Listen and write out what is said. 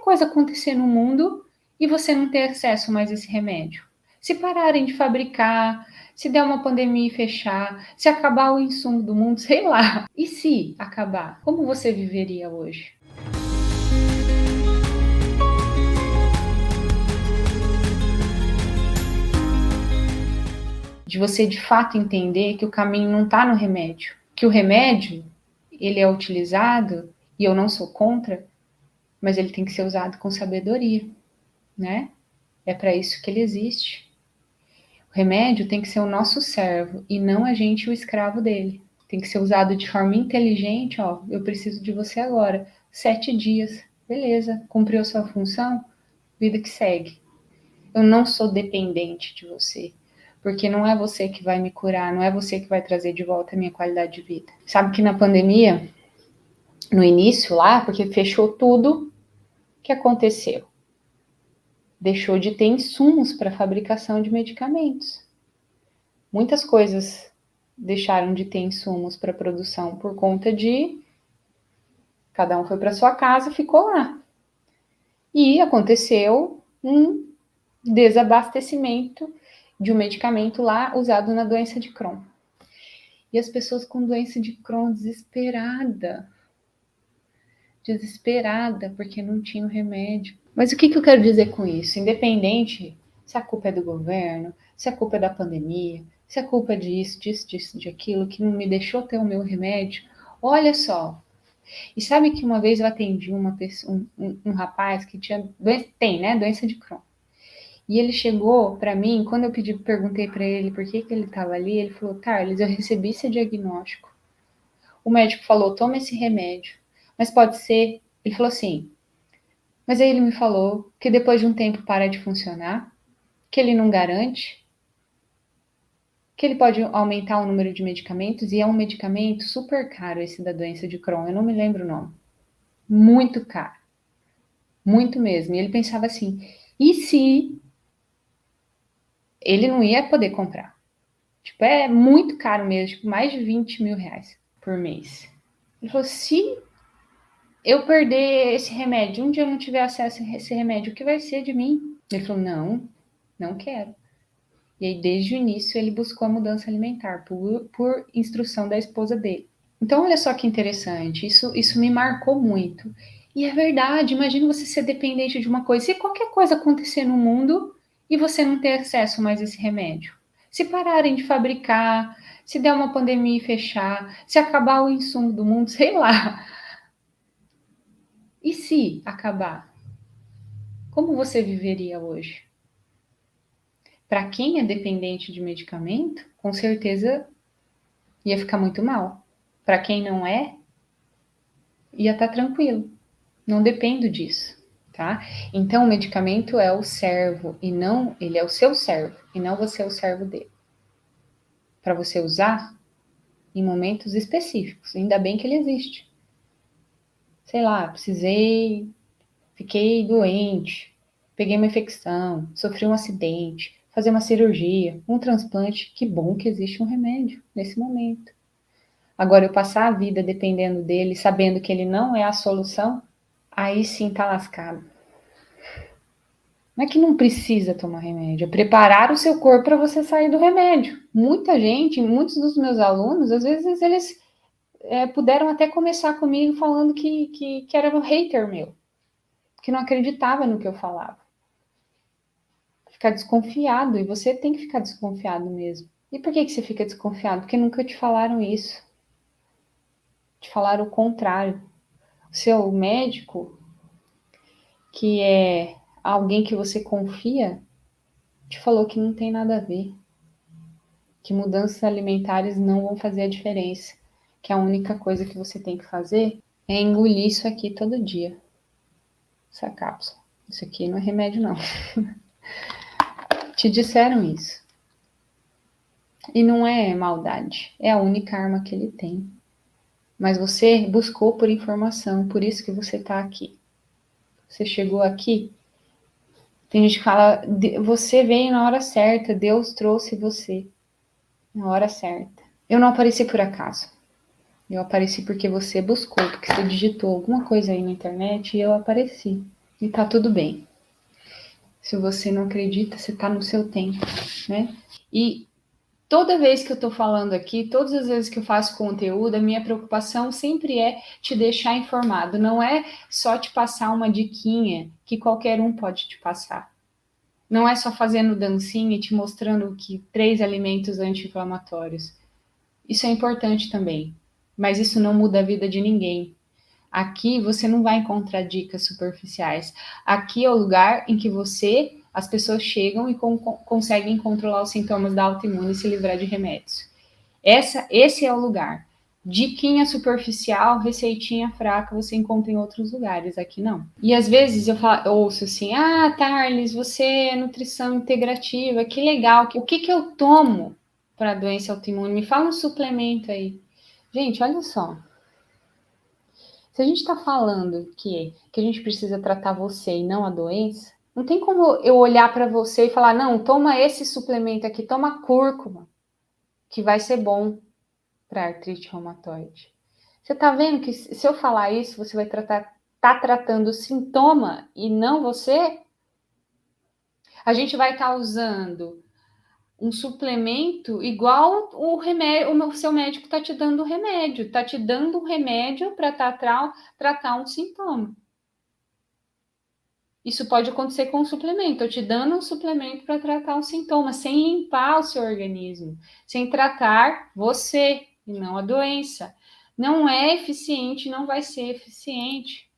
coisa acontecer no mundo e você não ter acesso mais a esse remédio? Se pararem de fabricar, se der uma pandemia e fechar, se acabar o insumo do mundo, sei lá. E se acabar? Como você viveria hoje? De você de fato entender que o caminho não está no remédio, que o remédio ele é utilizado e eu não sou contra, mas ele tem que ser usado com sabedoria, né? É para isso que ele existe. O remédio tem que ser o nosso servo e não a gente o escravo dele. Tem que ser usado de forma inteligente, ó, eu preciso de você agora. 7 dias, beleza, cumpriu a sua função, vida que segue. Eu não sou dependente de você, porque não é você que vai me curar, não é você que vai trazer de volta a minha qualidade de vida. Sabe que na pandemia, no início lá, porque fechou tudo, o que aconteceu? Deixou de ter insumos para fabricação de medicamentos. Muitas coisas deixaram de ter insumos para produção por conta de cada um foi para sua casa e ficou lá. E aconteceu um desabastecimento de um medicamento lá usado na doença de Crohn. E as pessoas com doença de Crohn desesperada, porque não tinha o remédio. Mas o que eu quero dizer com isso? Independente se a culpa é do governo, se a culpa é da pandemia, se a culpa é disso, de aquilo, que não me deixou ter o meu remédio, olha só. E sabe que uma vez eu atendi uma pessoa, um rapaz que tinha doença de Crohn. E ele chegou para mim, quando eu perguntei para ele por que ele estava ali, ele falou: Carlos, eu recebi esse diagnóstico. O médico falou: toma esse remédio. Mas pode ser. Ele falou assim. Mas aí ele me falou que depois de um tempo para de funcionar, que ele não garante, que ele pode aumentar o número de medicamentos, e é um medicamento super caro esse da doença de Crohn, eu não me lembro o nome. Muito caro. Muito mesmo. E ele pensava assim: e se ele não ia poder comprar? Tipo, é muito caro mesmo, tipo, mais de 20 mil reais por mês. Ele falou: se eu perder esse remédio, um dia eu não tiver acesso a esse remédio, o que vai ser de mim? Ele falou: não quero. E aí, desde o início, ele buscou a mudança alimentar, por instrução da esposa dele. Então, olha só que interessante, isso me marcou muito. E é verdade, imagina você ser dependente de uma coisa. Se qualquer coisa acontecer no mundo e você não ter acesso mais a esse remédio. Se pararem de fabricar, se der uma pandemia e fechar, se acabar o insumo do mundo, sei lá. E se acabar? Como você viveria hoje? Para quem é dependente de medicamento, com certeza ia ficar muito mal. Para quem não é, ia estar tranquilo. Não dependo disso, tá? Então o medicamento é o servo e não, ele é o seu servo e não você é o servo dele. Para você usar em momentos específicos. Ainda bem que ele existe. Sei lá, fiquei doente, peguei uma infecção, sofri um acidente, fazer uma cirurgia, um transplante, que bom que existe um remédio nesse momento. Agora, eu passar a vida dependendo dele, sabendo que ele não é a solução, aí sim tá lascado. Não é que não precisa tomar remédio, é preparar o seu corpo para você sair do remédio. Muita gente, muitos dos meus alunos, às vezes eles puderam até começar comigo falando que era um hater meu, que não acreditava no que eu falava. Ficar desconfiado, e você tem que ficar desconfiado mesmo. E por que você fica desconfiado? Porque nunca te falaram isso. Te falaram o contrário. O seu médico, que é alguém que você confia, te falou que não tem nada a ver. Que mudanças alimentares não vão fazer a diferença. Que a única coisa que você tem que fazer é engolir isso aqui todo dia. Essa cápsula. Isso aqui não é remédio, não. Te disseram isso. E não é maldade. É a única arma que ele tem. Mas você buscou por informação, por isso que você está aqui. Você chegou aqui. Tem gente que fala, você veio na hora certa, Deus trouxe você na hora certa. Eu não apareci por acaso. Eu apareci porque você buscou, porque você digitou alguma coisa aí na internet e eu apareci. E tá tudo bem. Se você não acredita, você tá no seu tempo, né? E toda vez que eu tô falando aqui, todas as vezes que eu faço conteúdo, a minha preocupação sempre é te deixar informado. Não é só te passar uma diquinha que qualquer um pode te passar. Não é só fazendo dancinha e te mostrando que 3 alimentos anti-inflamatórios. Isso é importante também, mas isso não muda a vida de ninguém. Aqui você não vai encontrar dicas superficiais. Aqui é o lugar em que as pessoas chegam e conseguem controlar os sintomas da autoimune e se livrar de remédios. Esse é o lugar. Diquinha superficial, receitinha fraca, você encontra em outros lugares, aqui não. E às vezes eu ouço assim, Tarles, você é nutrição integrativa, que legal. O que eu tomo para doença autoimune? Me fala um suplemento aí. Gente, olha só. Se a gente está falando que a gente precisa tratar você e não a doença, não tem como eu olhar para você e falar, não, toma esse suplemento aqui, toma cúrcuma, que vai ser bom para artrite reumatoide. Você está vendo que se eu falar isso, você vai tá tratando o sintoma e não você? A gente vai estar usando um suplemento igual o remédio, o seu médico está te dando o remédio, está te dando um remédio para tratar um sintoma. Isso pode acontecer com um suplemento, eu te dando um suplemento para tratar um sintoma, sem limpar o seu organismo, sem tratar você e não a doença. Não é eficiente, não vai ser eficiente.